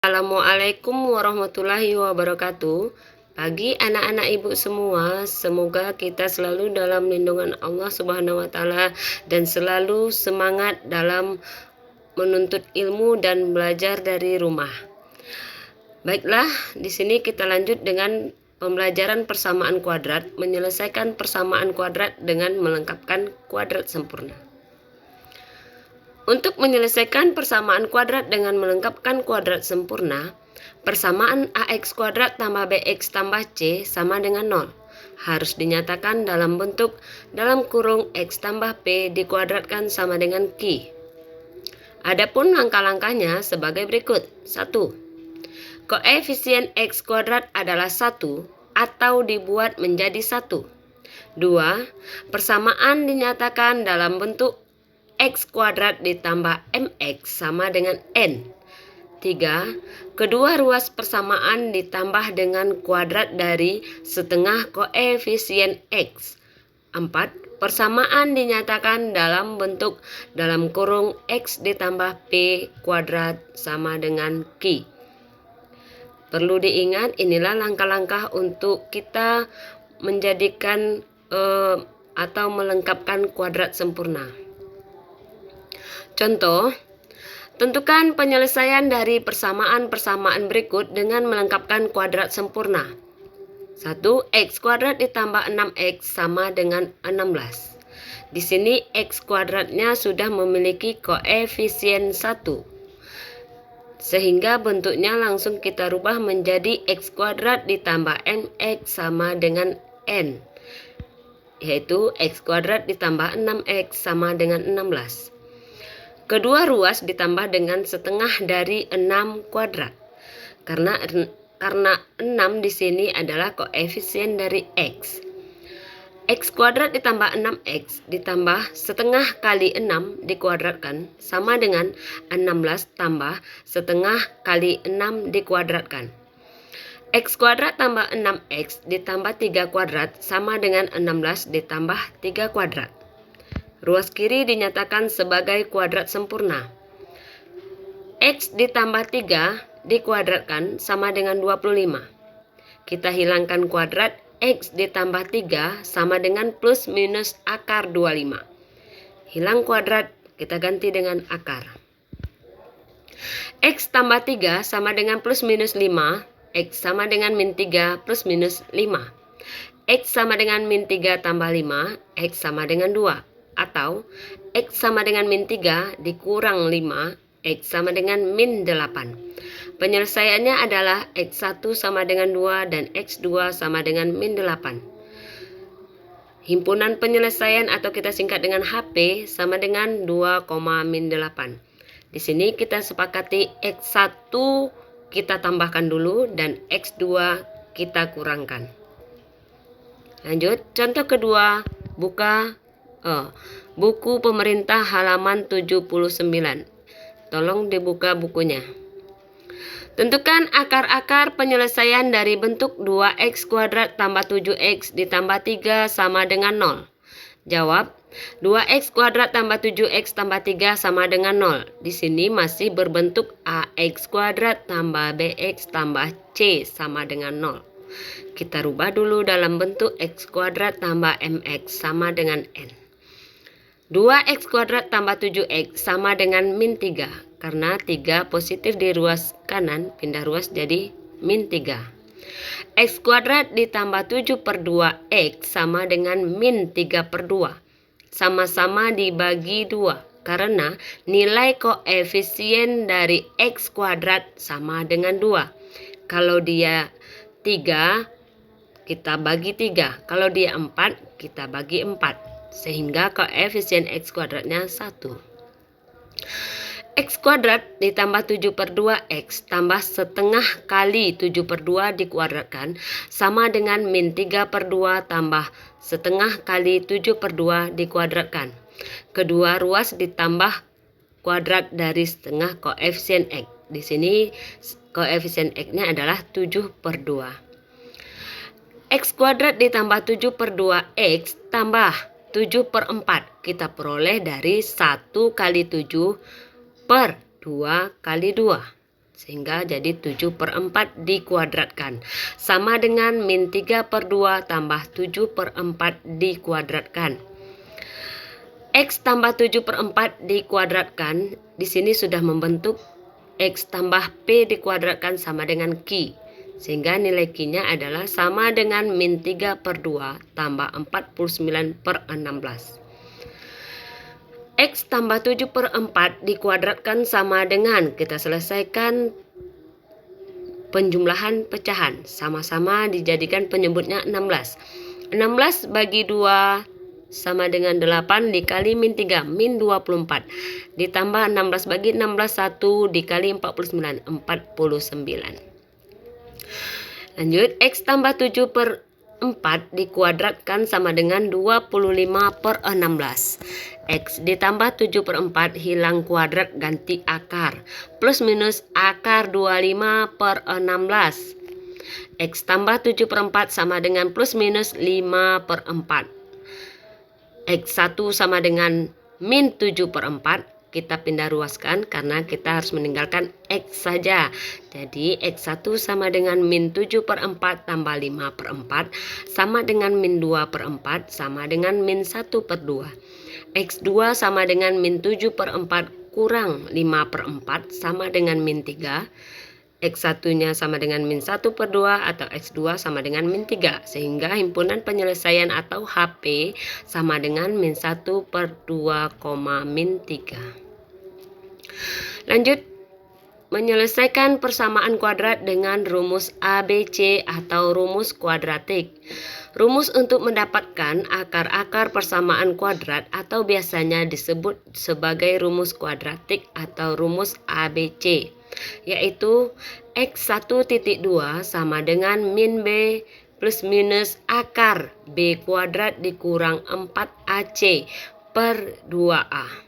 Assalamualaikum warahmatullahi wabarakatuh. Bagi anak-anak ibu semua, semoga kita selalu dalam lindungan Allah Subhanahu wa Ta'ala dan selalu semangat dalam menuntut ilmu dan belajar dari rumah. Baiklah, di sini kita lanjut dengan pembelajaran persamaan kuadrat, menyelesaikan persamaan kuadrat dengan melengkapkan kuadrat sempurna. Untuk menyelesaikan persamaan kuadrat dengan melengkapkan kuadrat sempurna, persamaan AX kuadrat tambah BX tambah C sama dengan 0 harus dinyatakan dalam bentuk dalam kurung X tambah P dikuadratkan sama dengan Q. Adapun langkah-langkahnya sebagai berikut. 1. Koefisien X kuadrat adalah 1 atau dibuat menjadi 1. 2. Persamaan dinyatakan dalam bentuk X kuadrat ditambah MX sama dengan N. 3. Kedua ruas persamaan ditambah dengan kuadrat dari setengah koefisien X. 4. Persamaan dinyatakan dalam bentuk dalam kurung X ditambah P kuadrat sama dengan Q. Perlu diingat, inilah langkah-langkah untuk kita menjadikan atau melengkapkan kuadrat sempurna. Contoh, tentukan penyelesaian dari persamaan-persamaan berikut dengan melengkapkan kuadrat sempurna. 1. X kuadrat ditambah 6X sama dengan 16. Di sini X kuadratnya sudah memiliki koefisien 1. Sehingga bentuknya langsung kita rubah menjadi X kuadrat ditambah MX sama dengan N. Yaitu X kuadrat ditambah 6X sama dengan 16. Kedua ruas ditambah dengan setengah dari 6 kuadrat. Karena 6 di sini adalah koefisien dari X. X kuadrat ditambah 6X ditambah setengah kali 6 dikuadratkan sama dengan 16 tambah setengah kali 6 dikuadratkan. X kuadrat tambah 6X ditambah 3 kuadrat sama dengan 16 ditambah 3 kuadrat. Ruas kiri dinyatakan sebagai kuadrat sempurna. X ditambah 3 dikuadratkan sama dengan 25. Kita hilangkan kuadrat, X ditambah 3 sama dengan plus minus akar 25. Hilang kuadrat, kita ganti dengan akar. X tambah 3 sama dengan plus minus 5, X sama dengan min 3 plus minus 5. X sama dengan min 3 tambah 5, X sama dengan 2. Atau X sama dengan min 3 dikurang 5, X sama dengan min 8. Penyelesaiannya adalah X1 sama dengan 2 dan X2 sama dengan min 8. Himpunan penyelesaian atau kita singkat dengan HP sama dengan 2, min 8. Di sini kita sepakati X1 kita tambahkan dulu dan X2 kita kurangkan. Lanjut, contoh kedua, buku pemerintah halaman 79. Tolong dibuka bukunya. Tentukan akar-akar penyelesaian dari bentuk 2x kuadrat tambah 7x ditambah 3 sama dengan 0. Jawab, 2x kuadrat tambah 7x tambah 3 sama dengan 0. Di sini masih berbentuk ax kuadrat tambah bx tambah c sama dengan 0. Kita rubah dulu dalam bentuk x kuadrat tambah mx sama dengan n. 2x kuadrat tambah 7x sama dengan min 3. Karena 3 positif di ruas kanan, pindah ruas jadi min 3. X kuadrat ditambah 7 per 2x sama dengan min 3 per 2. Sama-sama dibagi 2. Karena nilai koefisien dari x kuadrat sama dengan 2. Kalau dia 3, kita bagi 3. Kalau dia 4, kita bagi 4. Sehingga koefisien X kuadratnya 1. X kuadrat ditambah 7 per 2X tambah setengah kali 7 per 2 dikuadratkan sama dengan min 3 per 2 tambah setengah kali 7 per 2 dikuadratkan. Kedua ruas ditambah kuadrat dari setengah koefisien X. Di sini koefisien X-nya adalah 7 per 2. X kuadrat ditambah 7 per 2X tambah 7 per 4 kita peroleh dari 1 kali 7 per 2 kali 2 Sehingga jadi 7/4 dikuadratkan. Sama dengan min 3/2 tambah 7/4 dikuadratkan. X tambah 7/4 dikuadratkan. Di sini sudah membentuk X tambah P dikuadratkan sama dengan Q. Sehingga nilai Q-nya adalah sama dengan min 3/2 tambah 49/16. X tambah 7/4 dikuadratkan sama dengan, kita selesaikan penjumlahan pecahan. Sama-sama dijadikan penyebutnya 16. 16 bagi 2 sama dengan 8 dikali min 3, min 24. Ditambah 16 bagi 16, 1 dikali 49, 49. Lanjut, X tambah 7/4 dikuadratkan sama dengan 25/16. X ditambah 7/4 hilang kuadrat ganti akar. Plus minus akar 25/16. X tambah 7/4 sama dengan plus minus 5/4. X1 sama dengan min 7/4. Kita pindah ruaskan karena kita harus meninggalkan X saja. Jadi X1 sama dengan min 7/4 tambah 5/4 sama dengan min 2/4 sama dengan min 1/2. X2 sama dengan min 7/4 kurang 5/4 sama dengan min 3. X1-nya sama dengan min 1/2 atau X2 sama dengan min 3. Sehingga himpunan penyelesaian atau HP sama dengan min 1/2, min 3. Lanjut, menyelesaikan persamaan kuadrat dengan rumus ABC atau rumus kuadratik. Rumus untuk mendapatkan akar-akar persamaan kuadrat atau biasanya disebut sebagai rumus kuadratik atau rumus ABC, yaitu X1.2 sama dengan min B plus minus akar B kuadrat dikurang 4AC per 2A.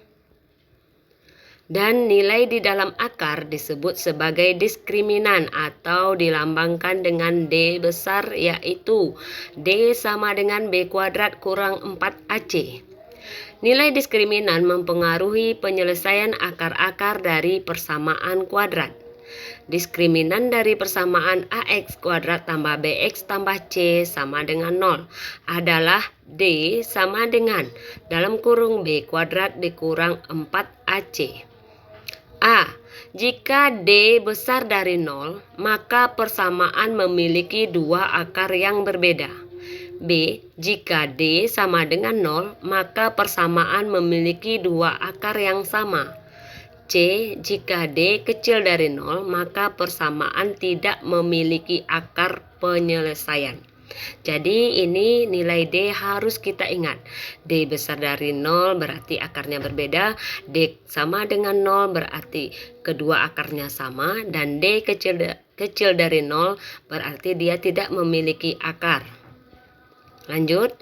Dan nilai di dalam akar disebut sebagai diskriminan atau dilambangkan dengan D besar, yaitu D sama dengan B kuadrat kurang 4AC. Nilai diskriminan mempengaruhi penyelesaian akar-akar dari persamaan kuadrat. Diskriminan dari persamaan AX kuadrat tambah BX tambah C sama dengan 0 adalah D sama dengan dalam kurung B kuadrat dikurang 4AC. A. Jika D besar dari 0, maka persamaan memiliki dua akar yang berbeda. B. Jika D sama dengan 0, maka persamaan memiliki dua akar yang sama. C. Jika D kecil dari 0, maka persamaan tidak memiliki akar penyelesaian. Jadi ini nilai D harus kita ingat. D besar dari 0 berarti akarnya berbeda. D sama dengan 0 berarti kedua akarnya sama. Dan D kecil dari 0 berarti dia tidak memiliki akar. Lanjut.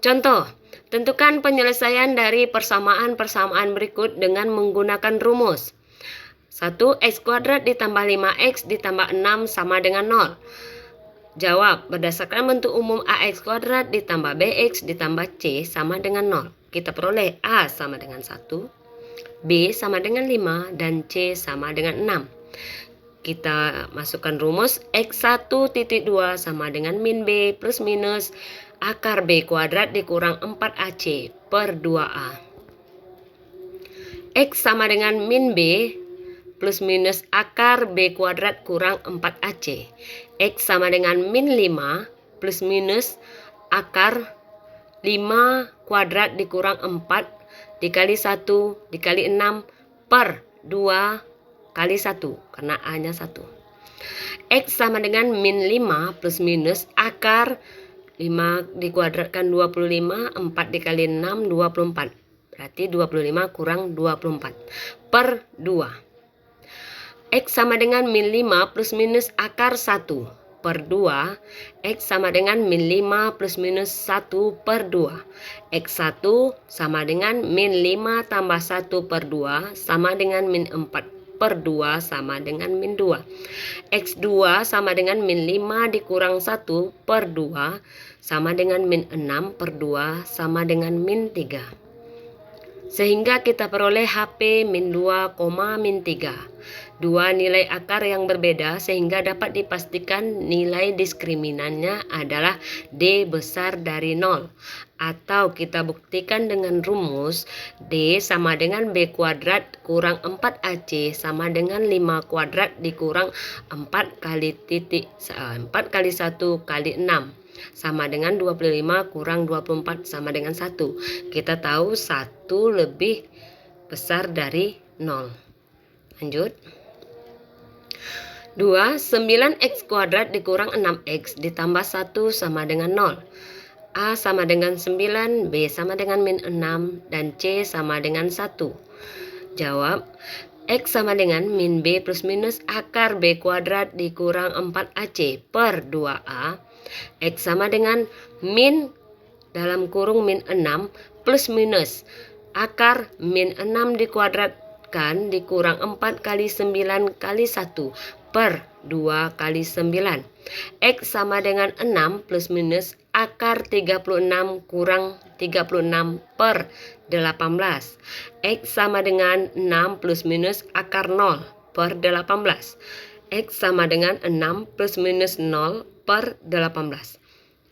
Contoh. Tentukan penyelesaian dari persamaan-persamaan berikut dengan menggunakan rumus. 1. X kuadrat ditambah 5X ditambah 6 sama dengan 0. Jawab, berdasarkan bentuk umum AX kuadrat ditambah BX ditambah C sama dengan 0. Kita peroleh A sama dengan 1, B sama dengan 5, dan C sama dengan 6. Kita masukkan rumus X1.2 sama dengan min B plus minus akar B kuadrat dikurang 4AC per 2A. X sama dengan min B plus minus akar B kuadrat kurang 4AC. X sama dengan min 5 plus minus akar 5 kuadrat dikurang 4 dikali 1 dikali 6 per 2 kali 1 karena A-nya 1. X sama dengan min 5 plus minus akar 5 dikuadratkan 25, 4 dikali 6 24. Berarti 25 kurang 24 per 2. X sama dengan min 5 plus minus akar 1 per 2. X sama dengan min 5 plus minus 1 per 2. X1 sama dengan min 5 tambah 1 per 2 sama dengan min 4 per 2 sama dengan min 2. X2 sama dengan min 5 dikurang 1 per 2 sama dengan min 6 per 2 sama dengan min 3. Sehingga kita peroleh HP min 2, min 3. dua nilai akar yang berbeda sehingga dapat dipastikan nilai diskriminannya adalah D besar dari 0. Atau kita buktikan dengan rumus D sama dengan B kuadrat kurang 4AC sama dengan 5 kuadrat dikurang 4 kali 1 kali 6 sama dengan 25 kurang 24 sama dengan 1. Kita tahu 1 lebih besar dari 0. Lanjut. 2. 9x kuadrat dikurang 6x ditambah 1 sama dengan 0. A sama dengan 9, B sama dengan min 6, dan C sama dengan 1. Jawab, X sama dengan min B plus minus akar B kuadrat dikurang 4AC per 2A. X sama dengan min dalam kurung min 6 plus minus akar min 6 dikuadratkan dikurang 4 kali 9 kali 1 per 2 kali 9. X sama dengan 6 plus minus akar 36 kurang 36 per 18. X sama dengan 6 plus minus akar 0 per 18. X sama dengan 6 plus minus 0 per 18.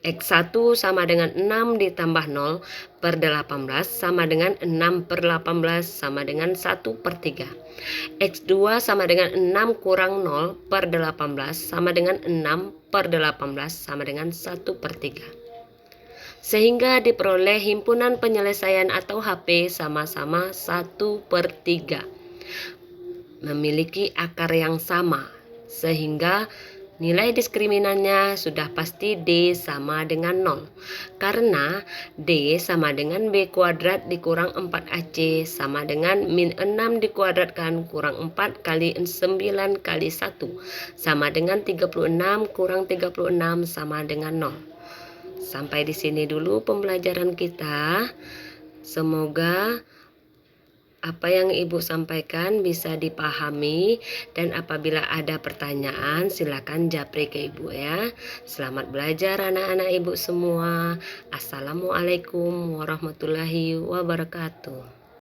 X1 sama dengan 6 ditambah 0 per 18 sama dengan 6 per 18 sama dengan 1 per 3. X2 sama dengan 6 kurang 0 per 18 sama dengan 6 per 18 sama dengan 1 per 3. Sehingga diperoleh himpunan penyelesaian atau HP sama-sama 1 per 3. Memiliki akar yang sama, sehingga nilai diskriminannya sudah pasti D sama dengan 0. Karena D sama dengan B kuadrat dikurang 4AC sama dengan min 6 dikuadratkan kurang 4 kali 9 kali 1 sama dengan 36 kurang 36 sama dengan 0. Sampai di sini dulu pembelajaran kita. Semoga apa yang Ibu sampaikan bisa dipahami, dan apabila ada pertanyaan silakan japri ke Ibu ya. Selamat belajar anak-anak Ibu semua. Assalamualaikum warahmatullahi wabarakatuh.